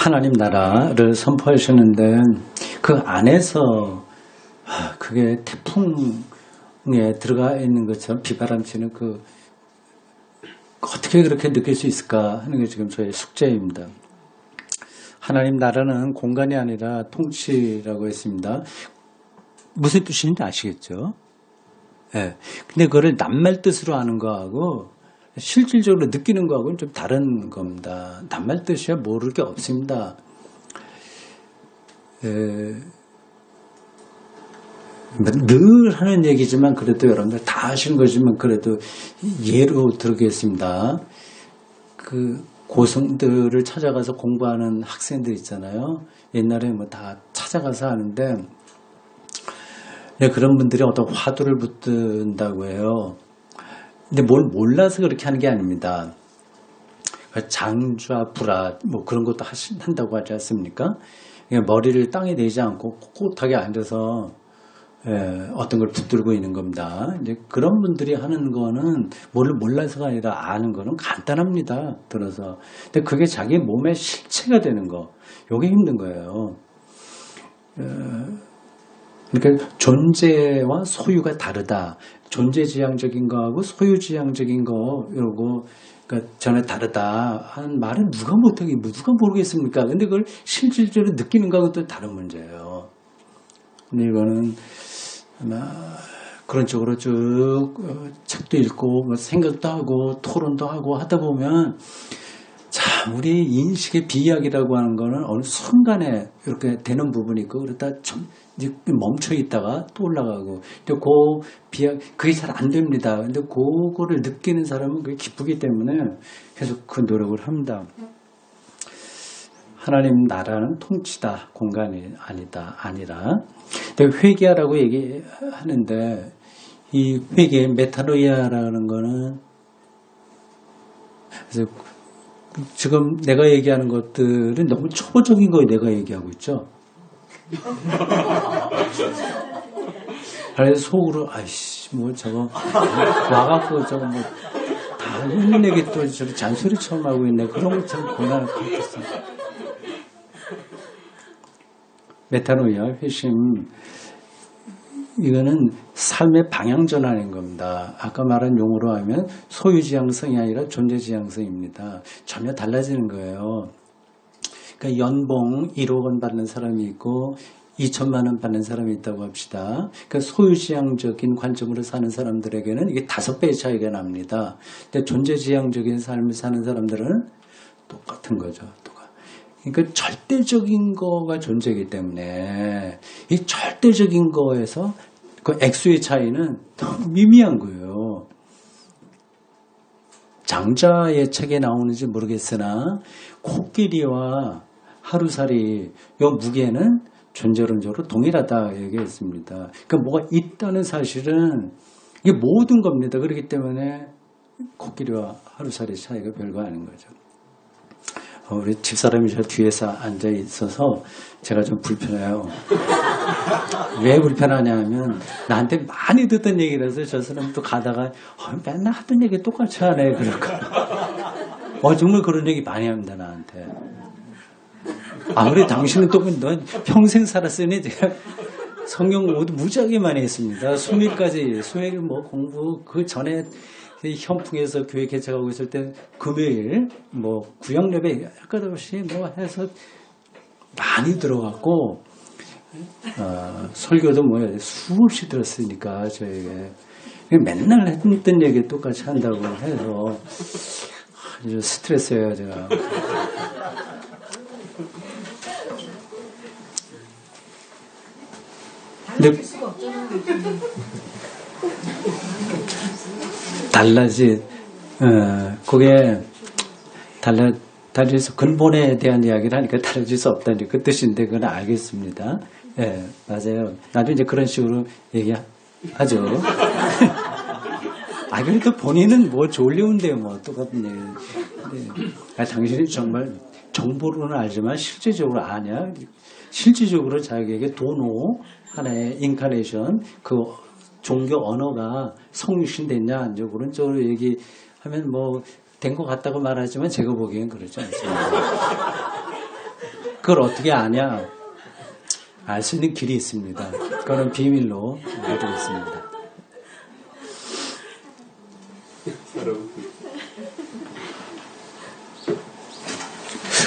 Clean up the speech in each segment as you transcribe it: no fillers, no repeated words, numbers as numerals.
하나님 나라를 선포하셨는데 그 안에서 그게 태풍에 들어가 있는 것처럼 비바람치는 어떻게 그렇게 느낄 수 있을까 하는 게 지금 저의 숙제입니다. 하나님 나라는 공간이 아니라 통치라고 했습니다. 무슨 뜻인지 아시겠죠? 예. 근데 그거를 낱말 뜻으로 하는 거하고 실질적으로 느끼는 거하고는 좀 다른 겁니다. 낱말 뜻이야 모를 게 없습니다. 늘 하는 얘기지만 그래도 여러분들 다 아시는 거지만 그래도 예로 들겠습니다. 그 고성들을 찾아가서 공부하는 학생들 있잖아요. 옛날에 뭐 다 찾아가서 하는데 그런 분들이 어떤 화두를 붙든다고 해요. 근데 뭘 몰라서 그렇게 하는 게 아닙니다. 장좌 불화 뭐 그런 것도 한다고 하지 않습니까? 머리를 땅에 대지 않고 꼿꼿하게 앉아서 어떤 걸 붙들고 있는 겁니다. 이제 그런 분들이 하는 거는 뭘 몰라서가 아니라 아는 거는 간단합니다. 들어서. 근데 그게 자기 몸의 실체가 되는 거. 요게 힘든 거예요. 그러니까 존재와 소유가 다르다. 존재지향적인 거하고 소유지향적인 거, 요거, 그러니까 전혀 다르다. 하는 말은 누가 모르겠습니까? 근데 그걸 실질적으로 느끼는 거하고 또 다른 문제예요. 근데 이거는 아마 그런 쪽으로 쭉 책도 읽고 뭐 생각도 하고 토론도 하고 하다 보면 참 우리 인식의 비약이라고 하는 거는 어느 순간에 이렇게 되는 부분이 있고 그러다 좀 멈춰 있다가 또 올라가고 근데 그 비약 그게 잘 안 됩니다. 근데 그거를 느끼는 사람은 그게 기쁘기 때문에 계속 그 노력을 합니다. 하나님 나라는 통치다, 공간이 아니라. 근데 회개하라고 얘기하는데 이 회개 메타노이아라는 거는 그래서 지금 내가 얘기하는 것들은 너무 초보적인 거 내가 얘기하고 있죠. 그래서 속으로 아이씨 뭐 저거 와갖고 저거 뭐 다 흥분내게 또 저기 잔소리처럼 하고 있네. 그런 거 참 고난을 겪었어. 메타노이아 회심 이거는 삶의 방향 전환인 겁니다. 아까 말한 용어로 하면 소유지향성이 아니라 존재지향성입니다. 전혀 달라지는 거예요. 그러니까 연봉 1억 원 받는 사람이 있고 2천만 원 받는 사람이 있다고 합시다. 그러니까 소유지향적인 관점으로 사는 사람들에게는 이게 5배의 차이가 납니다. 근데 존재지향적인 삶을 사는 사람들은 똑같은 거죠. 그러니까 절대적인 거가 존재이기 때문에 이 절대적인 거에서 그 액수의 차이는 너무 미미한 거예요. 장자의 책에 나오는지 모르겠으나 코끼리와 하루살이 이 무게는 존재론적으로 동일하다 얘기했습니다. 그러니까 뭐가 있다는 사실은 이게 모든 겁니다. 그렇기 때문에 코끼리와 하루살이 차이가 별거 아닌 거죠. 우리 집사람이 저 뒤에서 앉아 있어서 제가 좀 불편해요. 왜 불편하냐면 나한테 많이 듣던 얘기라서 저 사람 또 가다가 맨날 하던 얘기 똑같이 하네 그럴까. 정말 그런 얘기 많이 합니다 나한테. 그래 당신은 또 넌 평생 살았으니 제가 성경 모두 무지하게 많이 했습니다. 수밀까지 수밀 뭐 공부 그 전에 현풍에서 교회 개척하고 있을 때 금요일 뭐 구역 예배 할것없이 뭐 해서 많이 들어갔고 설교도 뭐 수없이 들었으니까 저에게 맨날 했던 얘기 똑같이 한다고 해서 아주 스트레스예요 제가. 근데 그게 달라져서 근본에 대한 이야기를 하니까 달라질 수 없다는 그 뜻인데 그건 알겠습니다. 예, 맞아요. 나도 이제 그런 식으로 얘기하죠. 그래도 본인은 뭐 졸리운데요, 뭐 똑같은 얘기. 당신이 정말 정보로는 알지만 실제적으로 아냐? 실질적으로 자기에게 도노 하나의 인카네이션 그 종교 언어가 성육신 됐냐 이제 그런 쪽으로 얘기하면 뭐 된 것 같다고 말하지만 제가 보기엔 그렇지 않습니다. 그걸 어떻게 아냐? 알 수 있는 길이 있습니다. 그거는 비밀로 알려드리겠습니다.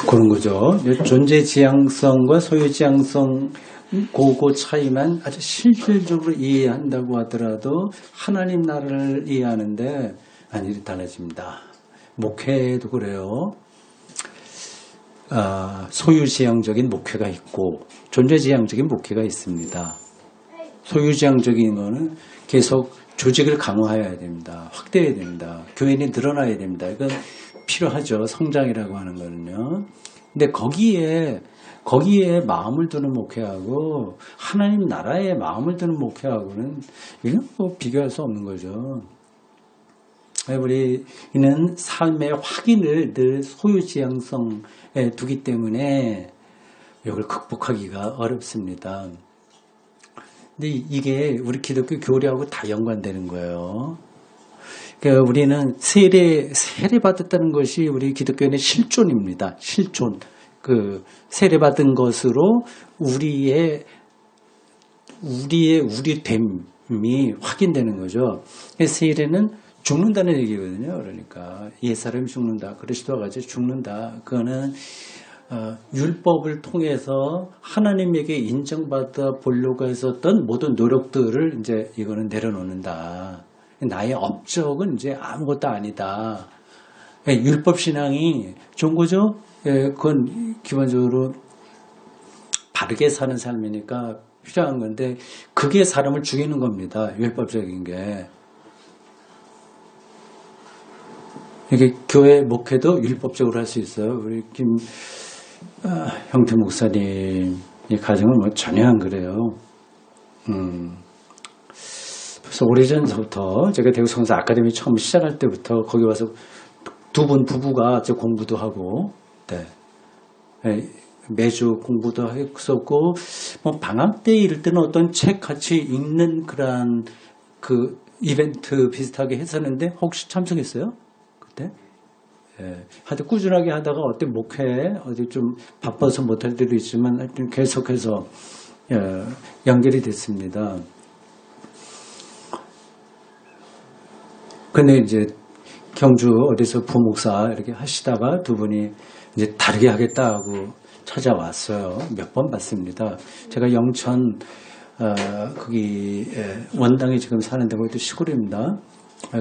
그런 거죠. 존재 지향성과 소유 지향성 그 차이만 아주 실질적으로 이해한다고 하더라도 하나님 나라를 이해하는데 안일이 달라집니다. 목회도 그래요. 소유지향적인 목회가 있고 존재지향적인 목회가 있습니다. 소유지향적인 거는 계속 조직을 강화해야 됩니다. 확대해야 됩니다. 교인이 늘어나야 됩니다. 이건 필요하죠. 성장이라고 하는 거는요. 근데 거기에 마음을 두는 목회하고 하나님 나라에 마음을 두는 목회하고는 이건 뭐 비교할 수 없는 거죠. 우리는 삶의 확인을 늘 소유지향성에 두기 때문에 이걸 극복하기가 어렵습니다. 근데 이게 우리 기독교 교리하고 다 연관되는 거예요. 그러니까 우리는 세례 받았다는 것이 우리 기독교인의 실존입니다. 실존. 세례 받은 것으로 우리됨이 확인되는 거죠. 세례는 죽는다는 얘기거든요. 그러니까 옛사람이 죽는다. 그리스도와 같이 죽는다. 그거는 율법을 통해서 하나님에게 인정받아 보려고 했었던 모든 노력들을 이제 이거는 내려놓는다. 나의 업적은 이제 아무것도 아니다. 율법 신앙이 좋은 거죠. 그건 기본적으로 바르게 사는 삶이니까 필요한 건데 그게 사람을 죽이는 겁니다. 율법적인 게. 이게 교회 목회도 율법적으로 할 수 있어요. 우리 형태 목사님 이 가정은 뭐 전혀 안 그래요. 그래서 오래전부터 제가 대구 성서 아카데미 처음 시작할 때부터 거기 와서 두 분 부부가 공부도 하고, 네. 매주 공부도 했었고, 뭐 방학 때 이럴 때는 어떤 책 같이 읽는 그런 이벤트 비슷하게 했었는데 혹시 참석했어요? 그때? 하여튼 꾸준하게 하다가 어떤 목회 어디 좀 바빠서 못할 때도 있지만 하여튼 계속해서 연결이 됐습니다. 근데 이제 경주 어디서 부목사 이렇게 하시다가 두 분이 이제 다르게 하겠다 하고 찾아왔어요. 몇 번 봤습니다. 제가 영천 거기 원당에 지금 사는데 거기도 시골입니다.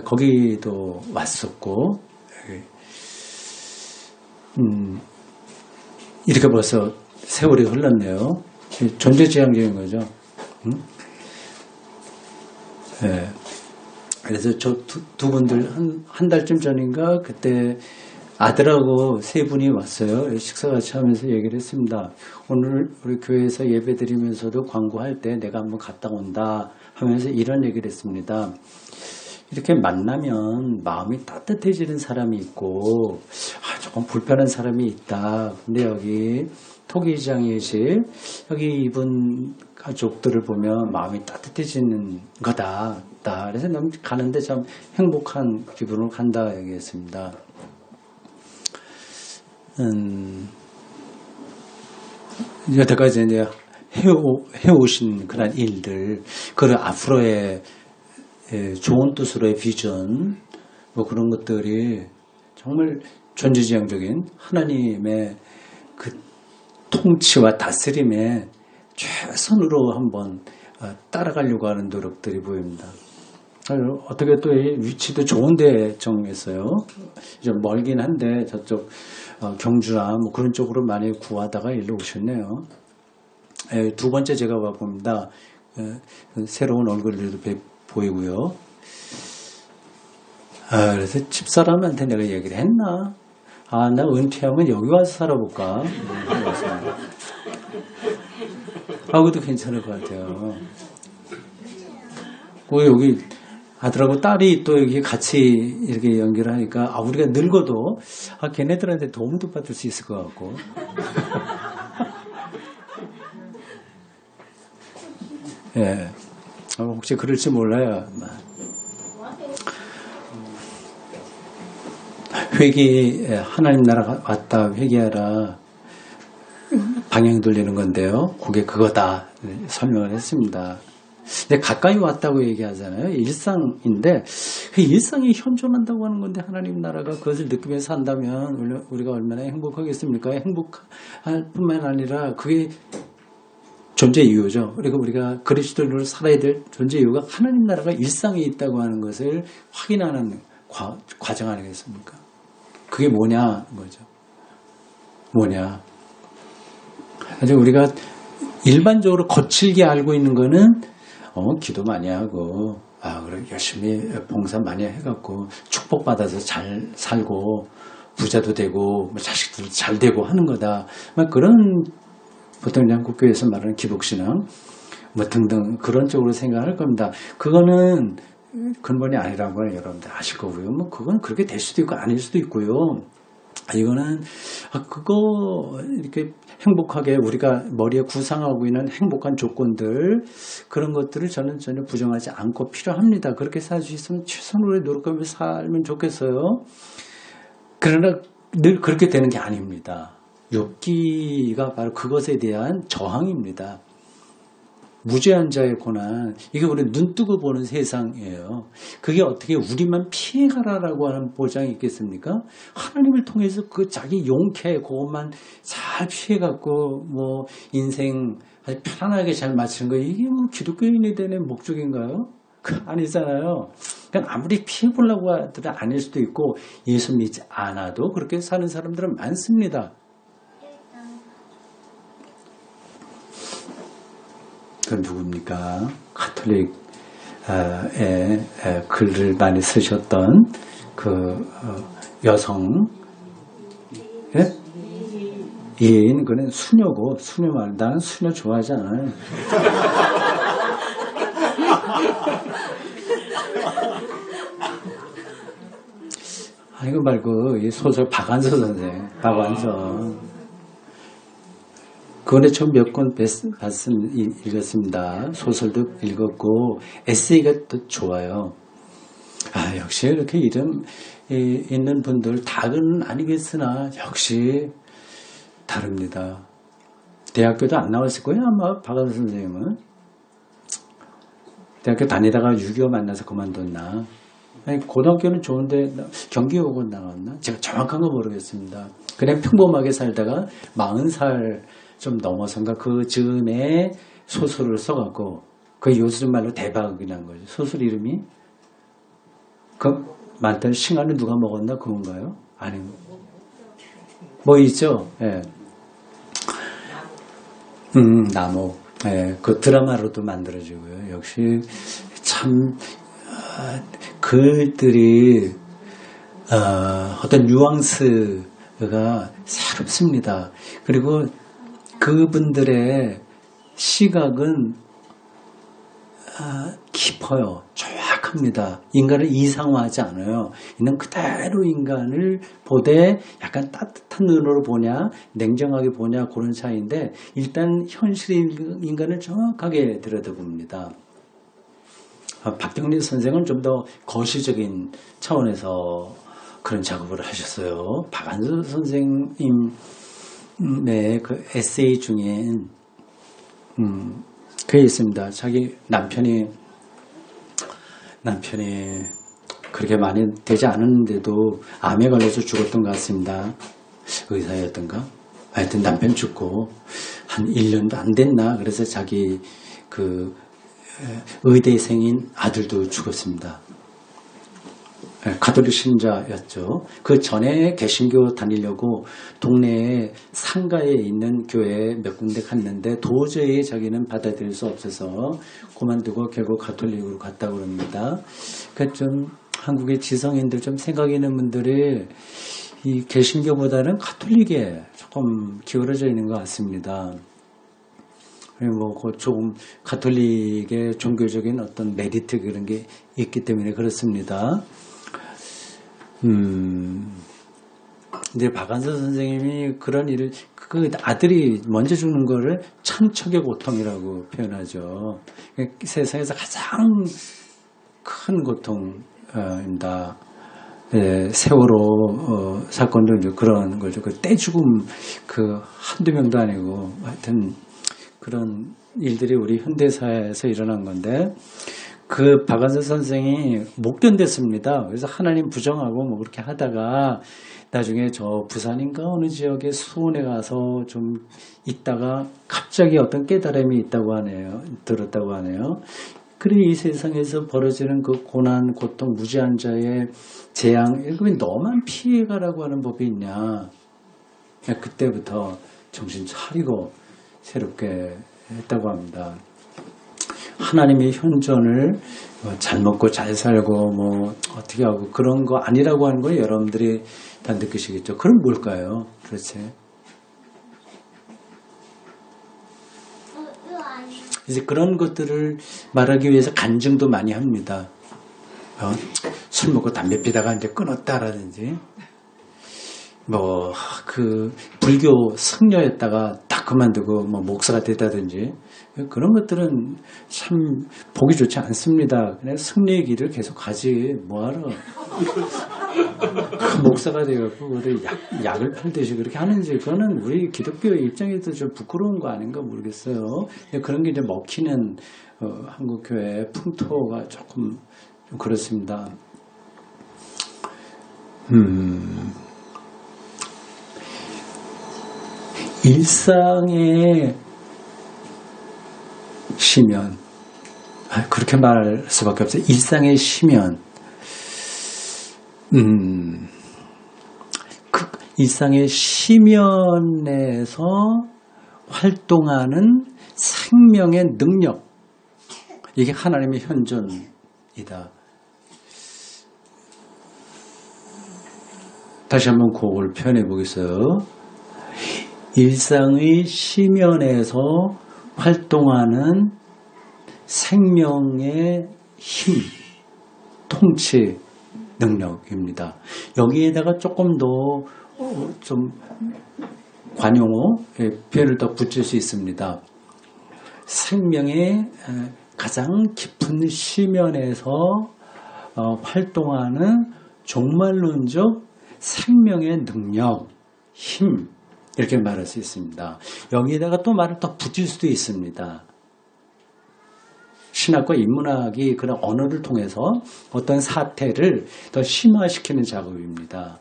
거기도 왔었고 이렇게 벌써 세월이 흘렀네요. 존재지향적인 거죠. 네. 그래서 저 두 분들 한 달쯤 전인가 그때 아들하고 세 분이 왔어요. 식사 같이 하면서 얘기를 했습니다. 오늘 우리 교회에서 예배 드리면서도 광고할 때 내가 한번 갔다 온다 하면서 이런 얘기를 했습니다. 이렇게 만나면 마음이 따뜻해지는 사람이 있고 조금 불편한 사람이 있다. 근데 여기 토기장이실 여기 이분 가족들을 보면 마음이 따뜻해지는 거다. 그래서 너무 가는데 참 행복한 기분으로 간다 얘기했습니다. 여태까지 이제 해오신 그런 일들, 그걸 앞으로의 좋은 뜻으로의 비전, 뭐 그런 것들이 정말 전지지향적인 하나님의 그 통치와 다스림에 최선으로 한번 따라가려고 하는 노력들이 보입니다. 어떻게 또 이 위치도 좋은데 정했어요. 좀 멀긴 한데 저쪽 경주나 뭐 그런 쪽으로 많이 구하다가 일로 오셨네요. 두 번째 제가 와봅니다. 새로운 얼굴들도 보이고요. 그래서 집사람한테 내가 얘기를 했나? 나 은퇴하면 여기 와서 살아볼까? 그것도 괜찮을 것 같아요. 여기 아들하고 딸이 또 여기 같이 이렇게 연결하니까 우리가 늙어도 걔네들한테 도움도 받을 수 있을 것 같고. 예. 혹시 그럴지 몰라요. 하나님 나라가 왔다 회개하라. 방향 돌리는 건데요. 그게 그거다 설명을 했습니다. 근데 가까이 왔다고 얘기하잖아요. 일상인데 그 일상이 현존한다고 하는 건데 하나님 나라가 그것을 느끼면서 산다면 우리가 얼마나 행복하겠습니까? 행복할 뿐만 아니라 그게 존재 이유죠. 그리고 우리가 그리스도인으로 살아야 될 존재 이유가 하나님 나라가 일상에 있다고 하는 것을 확인하는 과정 아니겠습니까? 그게 뭐냐 거죠. 뭐냐. 아주 우리가 일반적으로 거칠게 알고 있는 거는 기도 많이 하고 그래 열심히 봉사 많이 해갖고 축복받아서 잘 살고 부자도 되고 자식들도 잘 되고 하는 거다. 그런 보통 한국교회에서 말하는 기복신앙 등등 그런 쪽으로 생각할 겁니다. 그거는 근본이 아니라는 걸 여러분들 아실 거고요. 그건 그렇게 될 수도 있고 아닐 수도 있고요. 이거는 그거 이렇게 행복하게 우리가 머리에 구상하고 있는 행복한 조건들 그런 것들을 저는 전혀 부정하지 않고 필요합니다. 그렇게 살 수 있으면 최선으로 노력하며 살면 좋겠어요. 그러나 늘 그렇게 되는 게 아닙니다. 욥기가 바로 그것에 대한 저항입니다. 무죄한 자의 고난, 이게 우리 눈 뜨고 보는 세상이에요. 그게 어떻게 우리만 피해가라라고 하는 보장이 있겠습니까? 하나님을 통해서 그 자기 용케 그것만 잘 피해갖고 인생 아주 편안하게 잘 마치는 거 이게 기독교인이 되는 목적인가요? 아니잖아요. 그러니까 아무리 피해보려고 하더라도 아닐 수도 있고 예수 믿지 않아도 그렇게 사는 사람들은 많습니다. 그 누굽니까? 가톨릭에 글을 많이 쓰셨던 그 여성 예인 그는 수녀고 수녀 말 나는 수녀 좋아하지 않아요. 이거 말고 이 소설 박완서 선생 박완서 그거는 좀 몇 권 읽었습니다. 소설도 읽었고 에세이가 또 좋아요. 역시 이렇게 이름 있는 분들 다는 아니겠으나 역시 다릅니다. 대학교도 안 나왔을 거예요 아마 박완서 선생님은. 대학교 다니다가 6.25 만나서 그만뒀나. 고등학교는 좋은데 경기여고 나왔나? 제가 정확한 건 모르겠습니다. 그냥 평범하게 살다가 40살 좀 넘어선가 그 즈음에 소설을 써갖고 그 요즘 말로 대박이 난 거죠. 소설 이름이 그 많던 싱하는 누가 먹었나 그건가요? 아니 있죠. 예. 나무. 예. 그 드라마로도 만들어지고요. 역시 참 글들이 어떤 뉘앙스가 새롭습니다. 그리고 그분들의 시각은 깊어요. 정확합니다. 인간을 이상화하지 않아요. 있는 그대로 인간을 보되 약간 따뜻한 눈으로 보냐 냉정하게 보냐 그런 차이인데 일단 현실의 인간을 정확하게 들여다봅니다. 박경리 선생은 좀 더 거시적인 차원에서 그런 작업을 하셨어요. 박완서 선생님 그 에세이 중에 그게 있습니다. 자기 남편이 그렇게 많이 되지 않았는데도 암에 걸려서 죽었던 것 같습니다. 의사였던가? 하여튼 남편 죽고 한 1년도 안 됐나? 그래서 자기 그 의대생인 아들도 죽었습니다. 가톨릭 신자였죠. 그 전에 개신교 다니려고 동네에 상가에 있는 교회 몇 군데 갔는데 도저히 자기는 받아들일 수 없어서 그만두고 결국 가톨릭으로 갔다고 그럽니다. 그러니까 좀 한국의 지성인들 좀 생각 있는 분들이 이 개신교보다는 가톨릭에 조금 기울어져 있는 것 같습니다. 조금 가톨릭의 종교적인 어떤 메리트 그런 게 있기 때문에 그렇습니다. 근데 박완서 선생님이 그런 일을 그 아들이 먼저 죽는 거를 참척의 고통이라고 표현하죠. 세상에서 가장 큰 고통입니다. 세월호 사건도 이제 그런 거죠. 그 떼죽음 그 한두 명도 아니고 하여튼 그런 일들이 우리 현대사회에서 일어난 건데 그 박완서 선생이 못 견뎠습니다. 그래서 하나님 부정하고 뭐 그렇게 하다가 나중에 저 부산인가 어느 지역에 수원에 가서 좀 있다가 갑자기 어떤 깨달음이 있다고 하네요. 들었다고 하네요. 그래 이 세상에서 벌어지는 그 고난, 고통, 무지한 자의 재앙, 이거 왜 너만 피해가라고 하는 법이 있냐. 그때부터 정신 차리고 새롭게 했다고 합니다. 하나님의 현존을 잘 먹고 잘 살고 뭐 어떻게 하고 그런 거 아니라고 하는 걸 여러분들이 다 느끼시겠죠. 그럼 뭘까요? 그렇지. 이제 그런 것들을 말하기 위해서 간증도 많이 합니다. 술 먹고 담배 피다가 이제 끊었다라든지, 뭐, 불교 승려였다가 딱 그만두고 뭐 목사가 됐다든지, 그런 것들은 참 보기 좋지 않습니다. 그냥 승리의 길을 계속 가지, 뭐하러. 목사가 돼갖고, 약을 팔듯이 그렇게 하는지, 그거는 우리 기독교의 입장에서 좀 부끄러운 거 아닌가 모르겠어요. 그런 게 이제 먹히는, 한국교회 풍토가 조금 좀 그렇습니다. 일상의 시면, 그렇게 말할 수밖에 없어요. 일상의 시면, 일상의 시면에서 활동하는 생명의 능력, 이게 하나님의 현존이다. 다시 한번 그걸 표현해 보겠어요. 일상의 시면에서 활동하는 생명의 힘, 통치 능력입니다. 여기에다가 조금 더 좀 관용어 표현을 더 붙일 수 있습니다. 생명의 가장 깊은 시면에서 활동하는 종말론적 생명의 능력, 힘, 이렇게 말할 수 있습니다. 여기에다가 또 말을 더 붙일 수도 있습니다. 신학과 인문학이 그런 언어를 통해서 어떤 사태를 더 심화시키는 작업입니다.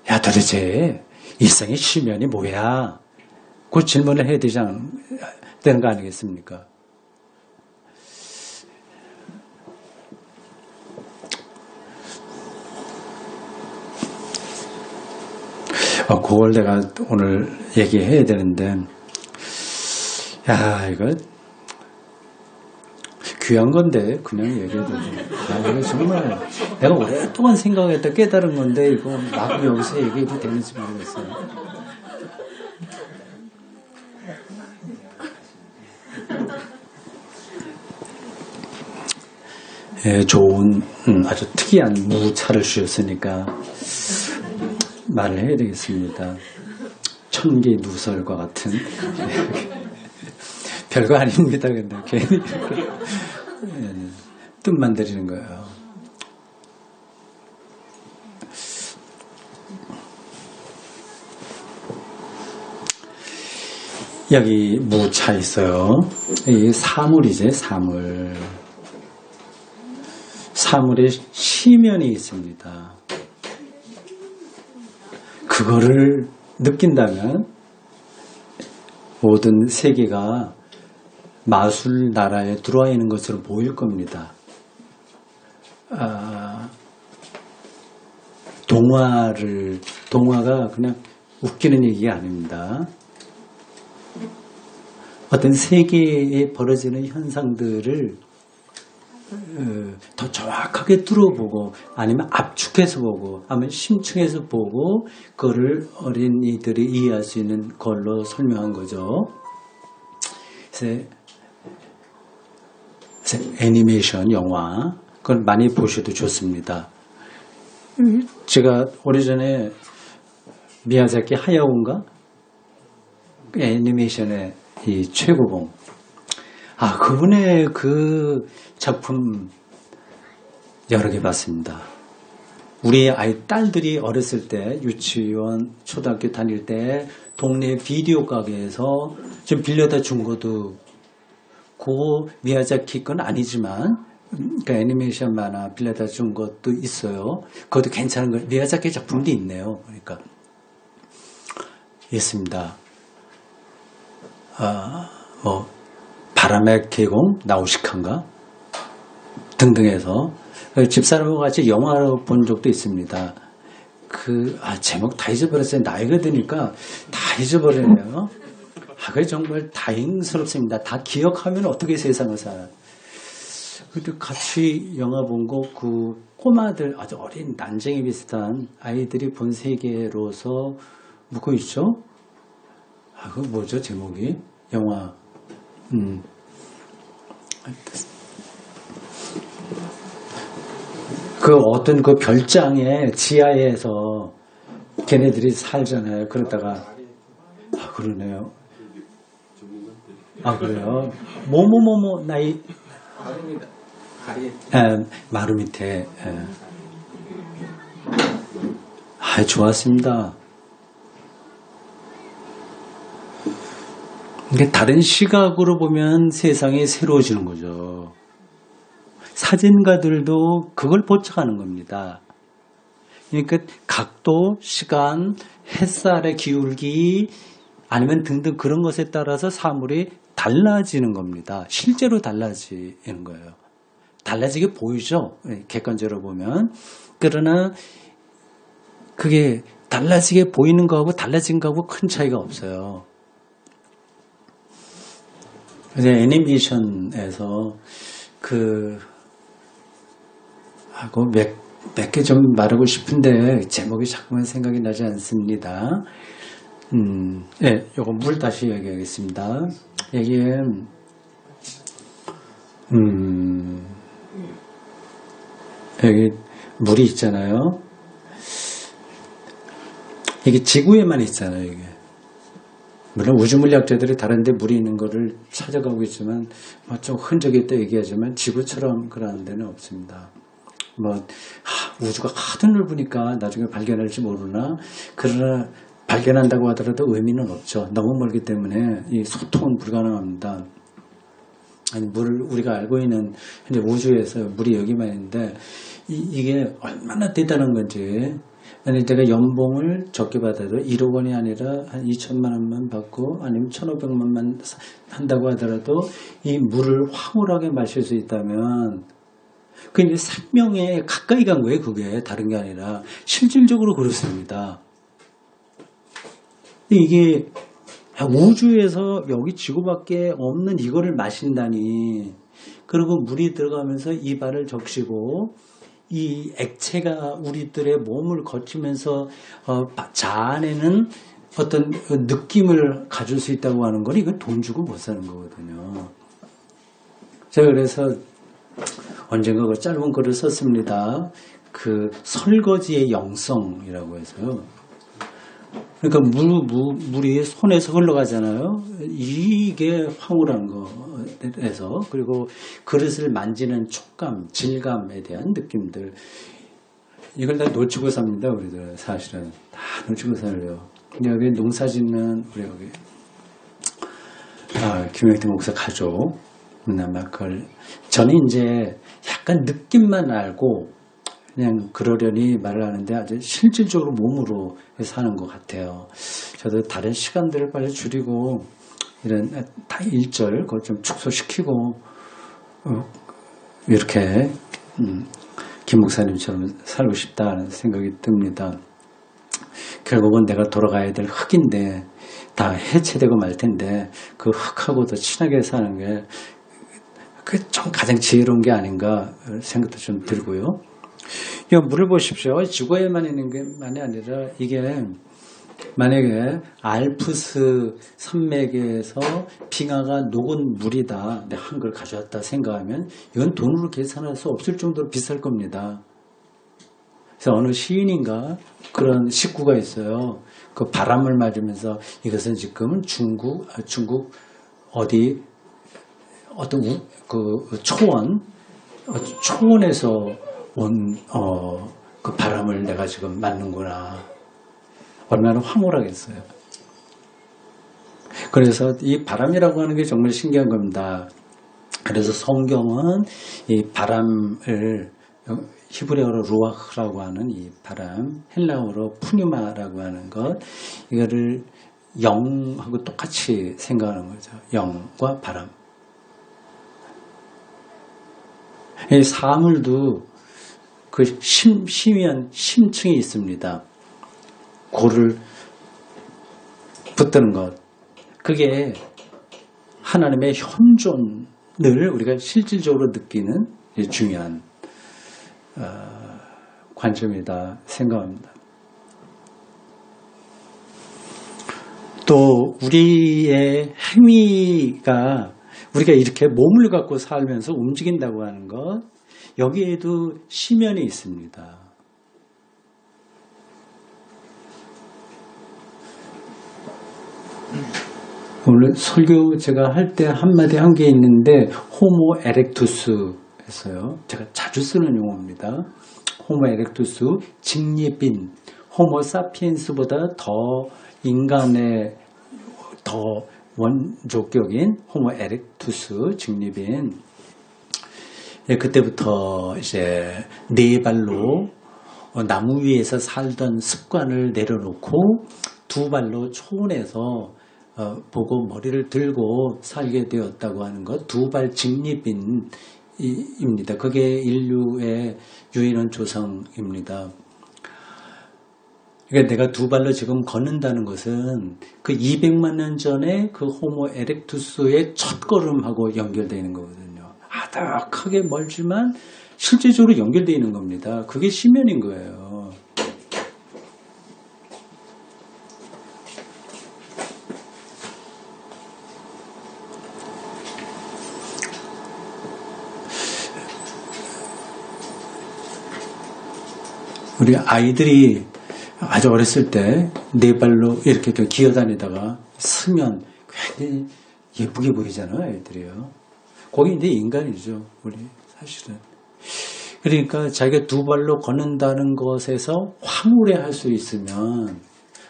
야, 도대체 일상의 시면이 뭐야? 그 질문을 해야 되는 거 아니겠습니까? 그걸 내가 오늘 얘기해야 되는데, 야, 이거 귀한 건데 그냥 얘기해도 이거 정말 내가 오랫동안 생각했다 깨달은 건데 이거 막 여기서 얘기해도 되는지 모르겠어요. 좋은 아주 특이한 무차를 주셨으니까 말을 해야 되겠습니다. 천기 누설과 같은 별거 아닙니다. 근데 괜히 뜻만 드리는 거예요. 여기 무차 있어요. 이 사물이지, 사물. 사물에 시면이 있습니다. 그거를 느낀다면 모든 세계가 마술 나라에 들어와 있는 것으로 보일 겁니다. 동화가 그냥 웃기는 얘기가 아닙니다. 어떤 세계에 벌어지는 현상들을 더 정확하게 뚫어보고 아니면 압축해서 보고 아니면 심층해서 보고 그거를 어린이들이 이해할 수 있는 걸로 설명한 거죠. 그래서 애니메이션 영화 그걸 많이 보셔도 좋습니다. 제가 오래전에 미야자키 하야오인가 애니메이션의 이 최고봉 그분의 그 작품 여러 개 봤습니다. 우리 아이 딸들이 어렸을 때 유치원, 초등학교 다닐 때 동네 비디오 가게에서 좀 빌려다 준 것도 그 미야자키 건 아니지만 그러니까 애니메이션 만화 빌려다 준 것도 있어요. 그것도 괜찮은 거예요. 미야자키 작품도 있네요. 그러니까 있습니다. 뭐 바람의 계곡, 나우시카인가 등등해서 집사람과 같이 영화로 본 적도 있습니다. 제목 다 잊어버렸어요. 나이가 드니까 다 잊어버리네요. 그게 정말 다행스럽습니다. 다 기억하면 어떻게 세상을 살아. 그래도 같이 영화 본 거, 꼬마들, 아주 어린 난쟁이 비슷한 아이들이 본 세계로서 묻고 있죠? 그거 뭐죠, 제목이? 영화, 어떤 별장의 지하에서 걔네들이 살잖아요. 그러다가, 그러네요. 그래요? 나이. 마루 밑에. 좋았습니다. 그러니까 다른 시각으로 보면 세상이 새로워지는 거죠. 사진가들도 그걸 포착하는 겁니다. 그러니까 각도, 시간, 햇살의 기울기 아니면 등등 그런 것에 따라서 사물이 달라지는 겁니다. 실제로 달라지는 거예요. 달라지게 보이죠? 객관적으로 보면. 그러나 그게 달라지게 보이는 거하고 달라진 거하고 큰 차이가 없어요. 애니메이션에서 몇 개 좀 말하고 싶은데 제목이 자꾸만 생각이 나지 않습니다. 요거 물 다시 얘기하겠습니다. 이게 여기 물이 있잖아요. 이게 지구에만 있잖아요. 이게 물론 우주물리학자들이 다른데 물이 있는 거를 찾아가고 있지만 좀 흔적이 있다 얘기하지만 지구처럼 그런 데는 없습니다. 우주가 하도 넓으니까 나중에 발견할지 모르나 그러나 발견한다고 하더라도 의미는 없죠. 너무 멀기 때문에 이 소통은 불가능합니다. 우리가 알고 있는 현재 우주에서 물이 여기만 있는데 이게 얼마나 대단한 건지. 만약 제가 연봉을 적게 받아도 1억 원이 아니라 한 2천만 원만 받고 아니면 1,500만 원만 한다고 하더라도 이 물을 황홀하게 마실 수 있다면 그게 생명에 가까이 간 거예요. 그게 다른 게 아니라 실질적으로 그렇습니다. 이게 우주에서 여기 지구밖에 없는 이거를 마신다니. 그리고 물이 들어가면서 이발을 적시고 이 액체가 우리들의 몸을 거치면서 자아내는 어떤 느낌을 가질 수 있다고 하는 건 이건 돈 주고 못 사는 거거든요. 제가 그래서 언젠가 그 짧은 글을 썼습니다. 설거지의 영성이라고 해서요. 그러니까 물이 손에서 흘러가잖아요. 이게 황홀한 거에서 그리고 그릇을 만지는 촉감, 질감에 대한 느낌들 이걸 다 놓치고 삽니다. 우리들 사실은 다 놓치고 살려요. 여기 농사짓는 우리 여기 김영태 목사 가족 그걸 저는 이제 약간 느낌만 알고 그냥 그러려니 말을 하는데 아주 실질적으로 몸으로 사는 것 같아요. 저도 다른 시간들을 빨리 줄이고 이런 다 일절 그걸 좀 축소시키고 이렇게 김 목사님처럼 살고 싶다는 생각이 듭니다. 결국은 내가 돌아가야 될 흙인데 다 해체되고 말 텐데 그 흙하고도 친하게 사는 게 좀 가장 지혜로운 게 아닌가 생각도 좀 들고요. 이 물을 보십시오. 지구에만 있는 게만이 아니라 이게 만약에 알프스 산맥에서 빙하가 녹은 물이다. 내가 한 걸 가져왔다 생각하면 이건 돈으로 계산할 수 없을 정도로 비쌀 겁니다. 그래서 어느 시인인가 그런 식구가 있어요. 그 바람을 맞으면서 이것은 지금 중국 어디 어떤 초원에서 그 바람을 내가 지금 맞는구나. 얼마나 황홀하겠어요. 그래서 이 바람이라고 하는 게 정말 신기한 겁니다. 그래서 성경은 이 바람을 히브리어로 루아흐라고 하는 이 바람, 헬라어로 푸뉴마라고 하는 것, 이거를 영하고 똑같이 생각하는 거죠. 영과 바람. 이 사물도 그 심연, 심층이 있습니다. 고를 붙드는 것. 그게 하나님의 현존을 우리가 실질적으로 느끼는 중요한 관점이다 생각합니다. 또 우리의 행위가 우리가 이렇게 몸을 갖고 살면서 움직인다고 하는 것, 여기에도 심연이 있습니다. 오늘 설교 제가 할 때 한마디 한 게 있는데 호모 에렉투스 했어요. 제가 자주 쓰는 용어입니다. 호모 에렉투스, 직립인, 호모 사피엔스보다 더 인간의 더 원조격인 호모 에렉투스, 직립인. 그때부터 이제 네 발로 나무 위에서 살던 습관을 내려놓고 두 발로 초원에서 보고 머리를 들고 살게 되었다고 하는 것, 두발 직립인입니다. 그게 인류의 유일한 조상입니다. 그러니까 내가 두 발로 지금 걷는다는 것은 그 200만 년 전에 그 호모 에렉투스의 첫걸음하고 연결되어 있는 거거든요. 아득하게 멀지만 실제적으로 연결되어 있는 겁니다. 그게 심연인 거예요. 우리 아이들이 아주 어렸을 때 네 발로 이렇게 기어다니다가 서면 굉장히 예쁘게 보이잖아요, 아이들이요. 거기 이제 인간이죠, 우리 사실은. 그러니까 자기가 두 발로 걷는다는 것에서 황홀해 할 수 있으면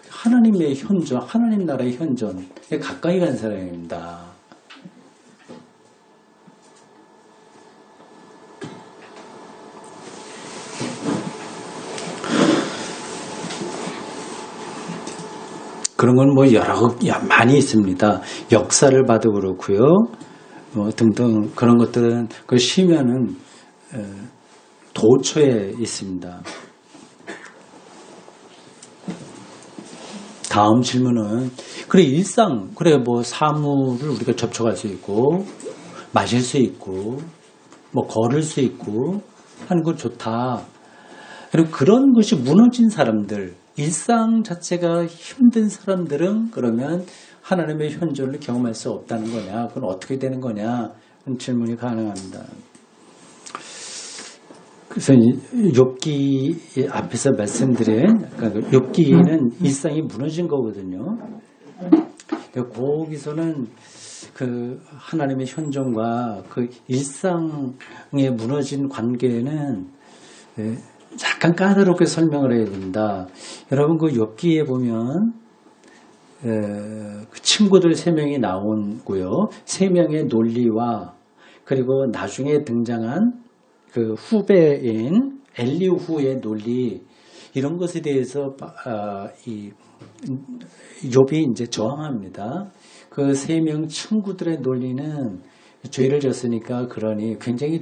하나님의 현존, 하나님 나라의 현존에 가까이 간 사람입니다. 그런 건 뭐 많이 있습니다. 역사를 봐도 그렇고요. 등등 그런 것들은 그 심연은 도처에 있습니다. 다음 질문은 그래 일상 그래 뭐 사물을 우리가 접촉할 수 있고 마실 수 있고 뭐 걸을 수 있고 하는 거 좋다. 그리고 그런 것이 무너진 사람들 일상 자체가 힘든 사람들은 그러면 하나님의 현존을 경험할 수 없다는 거냐? 그건 어떻게 되는 거냐? 그런 질문이 가능합니다. 그래서 욥기 앞에서 말씀드린 욥기는 일상이 무너진 거거든요. 거기서는 그 하나님의 현존과 그 일상에 무너진 관계는 약간 까다롭게 설명을 해야 됩니다. 여러분 그 욥기에 보면 그 친구들 3명이 나오고요. 3명의 논리와 그리고 나중에 등장한 그 후배인 엘리후의 논리 이런 것에 대해서 이 욥이 이제 저항합니다. 그 3명 친구들의 논리는 죄를 졌으니까 그러니 굉장히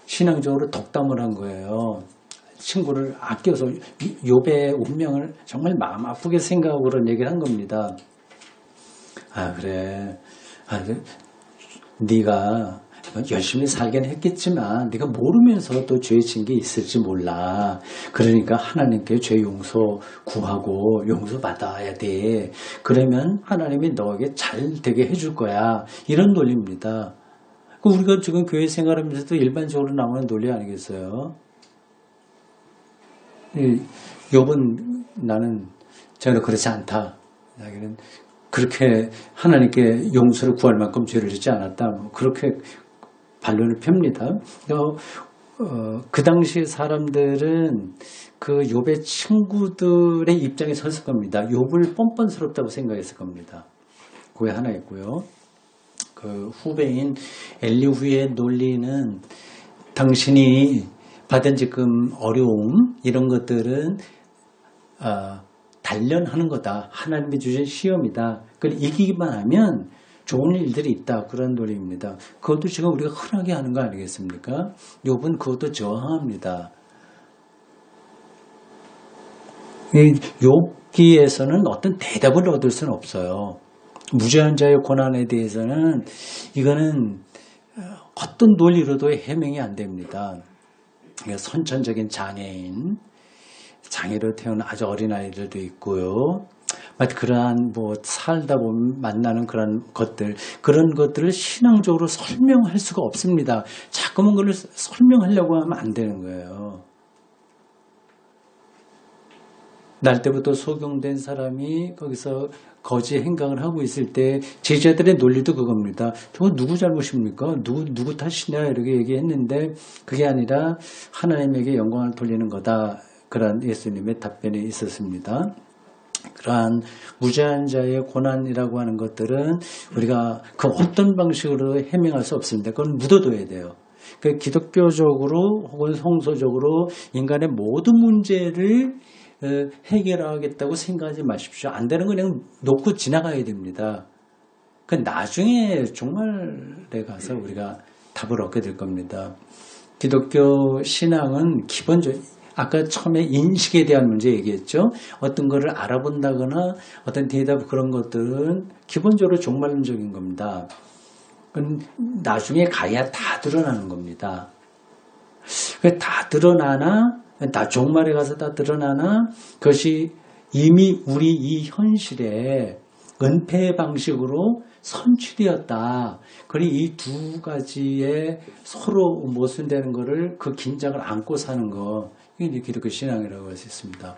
신앙적으로 덕담을 한 거예요. 친구를 아껴서 욥의 운명을 정말 마음 아프게 생각하고 그런 얘기를 한 겁니다. 그래. 네가 열심히 살긴 했겠지만 네가 모르면서 또 죄 진 게 있을지 몰라. 그러니까 하나님께 죄 용서 구하고 용서 받아야 돼. 그러면 하나님이 너에게 잘 되게 해줄 거야. 이런 논리입니다. 우리가 지금 교회 생활하면서도 일반적으로 나오는 논리 아니겠어요? 욥은 나는 전혀 그렇지 않다. 자기는 그렇게 하나님께 용서를 구할 만큼 죄를 짓지 않았다. 그렇게 반론을 펴니다. 그 당시 사람들은 그 욥의 친구들의 입장에 섰을 겁니다. 욥을 뻔뻔스럽다고 생각했을 겁니다. 그게 하나 있고요. 그 후배인 엘리후의 논리는 당신이 받은 지금 어려움 이런 것들은 단련하는 거다. 하나님이 주신 시험이다. 그걸 이기기만 하면 좋은 일들이 있다. 그런 논리입니다. 그것도 지금 우리가 흔하게 하는 거 아니겠습니까? 욥은 그것도 저항합니다. 이 욥기에서는 어떤 대답을 얻을 수는 없어요. 무죄한 자의 고난에 대해서는 이거는 어떤 논리로도 해명이 안 됩니다. 선천적인 장애로 태어난 아주 어린 아이들도 있고요. 그러한 살다 보면 만나는 그런 것들을 신앙적으로 설명할 수가 없습니다. 자꾸만 그걸 설명하려고 하면 안 되는 거예요. 날 때부터 소경된 사람이 거기서 거지 행각을 하고 있을 때 제자들의 논리도 그겁니다. 저거 누구 잘못입니까? 누구 탓이냐 이렇게 얘기했는데 그게 아니라 하나님에게 영광을 돌리는 거다. 그런 예수님의 답변이 있었습니다. 그러한 무죄한 자의 고난이라고 하는 것들은 우리가 그 어떤 방식으로 해명할 수 없습니다. 그건 묻어둬야 돼요. 그 기독교적으로 혹은 성서적으로 인간의 모든 문제를 해결하겠다고 생각하지 마십시오. 안 되는 건 그냥 놓고 지나가야 됩니다. 그 나중에 종말에 가서 우리가 답을 얻게 될 겁니다. 기독교 신앙은 기본적으로 아까 처음에 인식에 대한 문제 얘기했죠. 어떤 거를 알아본다거나 어떤 대답 그런 것들은 기본적으로 종말론적인 겁니다. 나중에 가야 다 드러나는 겁니다. 다 드러나나 종말에 가서 다 드러나나 그것이 이미 우리 이 현실에 은폐 방식으로 선출이었다. 그러니 이 두 가지에 서로 모순되는 거를 그 긴장을 안고 사는 거 이게 기독교 신앙이라고 할 수 있습니다.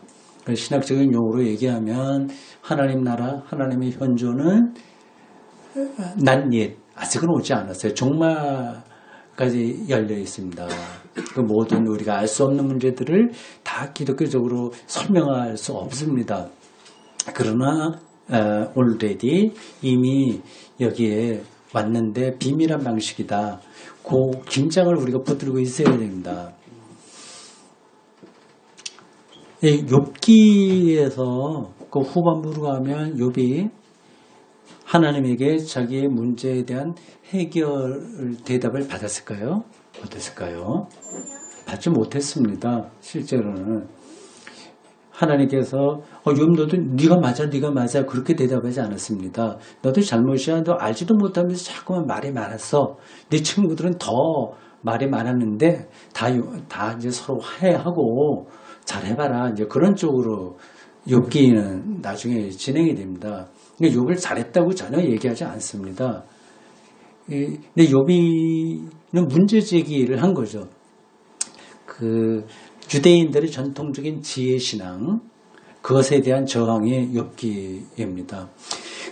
신학적인 용어로 얘기하면 하나님 나라, 하나님의 현존은 난 옛, 아직은 오지 않았어요. 종말까지 열려 있습니다. 그 모든 우리가 알 수 없는 문제들을 다 기독교적으로 설명할 수 없습니다. 그러나 already 이미 여기에 왔는데 비밀한 방식이다. 그 긴장을 우리가 붙들고 있어야 됩니다. 욥기에서 그 후반부로 가면 욥이 하나님에게 자기의 문제에 대한 해결 대답을 받았을까요? 어땠을까요? 받지 못했습니다. 실제로는 하나님께서 욥 너도 네가 맞아 그렇게 대답하지 않았습니다. 너도 잘못이야. 너 알지도 못하면서 자꾸만 말이 많았어. 네 친구들은 더 말이 많았는데 다 이제 서로 화해하고 잘 해봐라. 이제 그런 쪽으로 욥기는 나중에 진행이 됩니다. 근데 욥을 잘했다고 전혀 얘기하지 않습니다. 근데 욥이는 문제 제기를 한 거죠. 그 유대인들의 전통적인 지혜신앙, 그것에 대한 저항의 욥기입니다.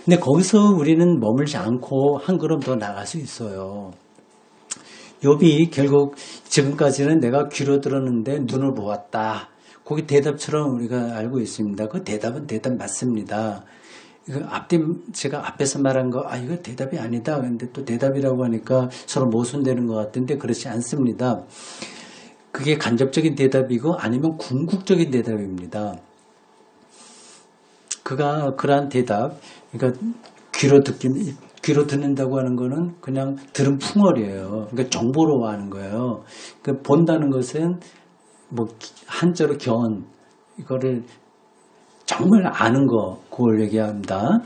근데 거기서 우리는 머물지 않고 한 걸음 더 나갈 수 있어요. 욥이 결국 지금까지는 내가 귀로 들었는데 눈을 보았다. 거기 대답처럼 우리가 알고 있습니다. 그 대답은 대답 맞습니다. 제가 앞에서 말한 거, 이거 대답이 아니다. 근데 또 대답이라고 하니까 서로 모순되는 것 같은데 그렇지 않습니다. 그게 간접적인 대답이고 아니면 궁극적인 대답입니다. 그가 그러한 대답, 그러니까 귀로 듣는다고 하는 거는 그냥 들은 풍월이에요. 그러니까 정보로 하는 거예요. 그러니까 본다는 것은 한자로 이거를 정말 아는 거, 그걸 얘기합니다.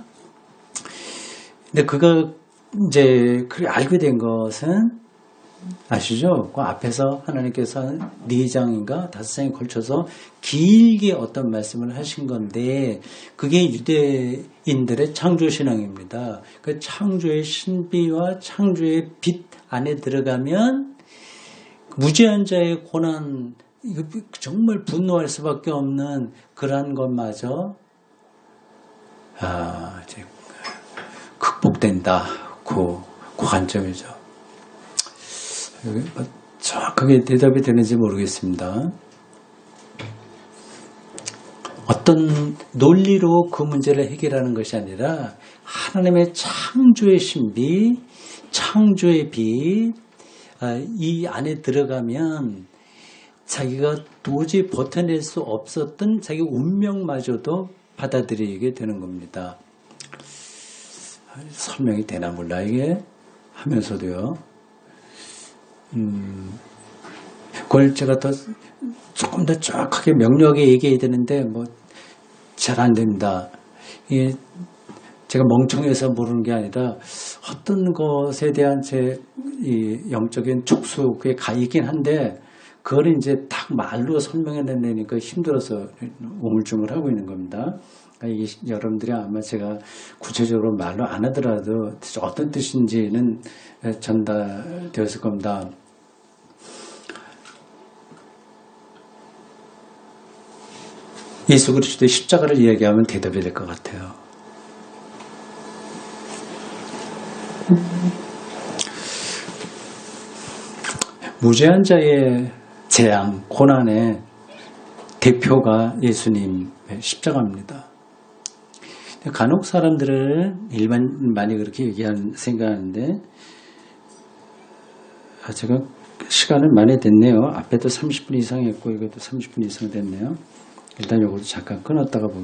근데 그가 이제 알게 된 것은 아시죠? 그 앞에서 하나님께서 4장인가 5장에 걸쳐서 길게 어떤 말씀을 하신 건데 그게 유대인들의 창조신앙입니다. 그 창조의 신비와 창조의 빛 안에 들어가면 무죄한 자의 고난, 정말 분노할 수밖에 없는 그러한 것마저 이제 극복된다. 그 관점이죠. 정확하게 대답이 되는지 모르겠습니다. 어떤 논리로 그 문제를 해결하는 것이 아니라 하나님의 창조의 신비, 창조의 빛, 이 안에 들어가면 자기가 도저히 버텨낼 수 없었던 자기 운명마저도 받아들이게 되는 겁니다. 설명이 되나 몰라 이게 하면서도요. 그걸 제가 조금 더 정확하게 명료하게 얘기해야 되는데 잘 안 됩니다. 이게 제가 멍청해서 모르는 게 아니라 어떤 것에 대한 제 이 영적인 촉수 그게 가 있긴 한데 그걸 이제 딱 말로 설명해내니까 힘들어서 우물쭈물하고 있는 겁니다. 이게 여러분들이 아마 제가 구체적으로 말로 안 하더라도 어떤 뜻인지는 전달되었을 겁니다. 예수 그리스도의 십자가를 이야기하면 대답이 될 것 같아요. 무죄한 자의 재앙, 고난의 대표가 예수님의 십자가입니다. 간혹 사람들은 많이 그렇게 생각하는데 제가 시간은 많이 됐네요. 앞에도 30분 이상 했고 이것도 30분 이상 됐네요. 일단 이것도 잠깐 끊었다가 보겠습니다.